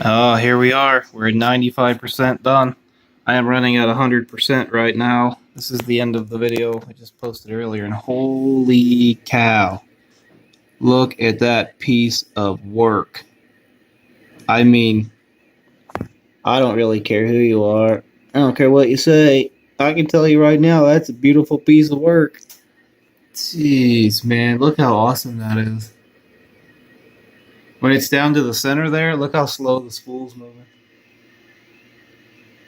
Oh, here we are. We're at 95% done. I am running at 100% right now. This is the end of the video I just posted earlier, and holy cow. Look at that piece of work. I mean, I don't really care who you are. I don't care what you say. I can tell you right now, that's a beautiful piece of work. Jeez, man, look how awesome that is. When it's down to the center there, look how slow the spool's moving.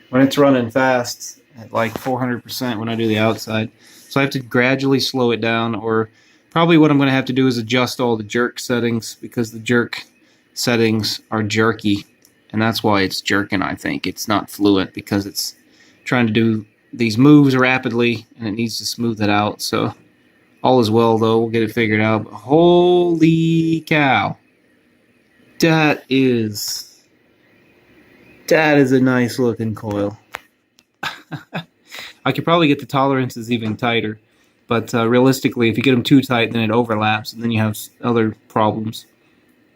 When it's running fast at like 400% when I do the outside. So I have to gradually slow it down, or probably what I'm going to have to do is adjust all the jerk settings, because the jerk settings are jerky, and that's why it's jerking, I think. It's not fluent because it's trying to do these moves rapidly, and it needs to smooth it out. So all is well, though. We'll get it figured out. But holy cow. That is a nice looking coil. I could probably get the tolerances even tighter, but realistically, if you get them too tight, then it overlaps, and then you have other problems.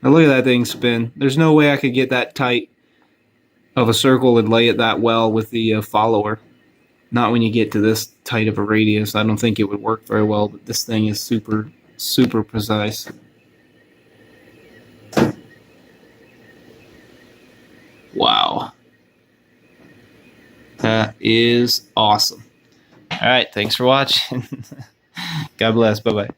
Now look at that thing spin. There's no way I could get that tight of a circle and lay it that well with the follower. Not when you get to this tight of a radius. I don't think it would work very well, but this thing is super, super precise. Wow. That is awesome. All right, thanks for watching. God bless. Bye-bye.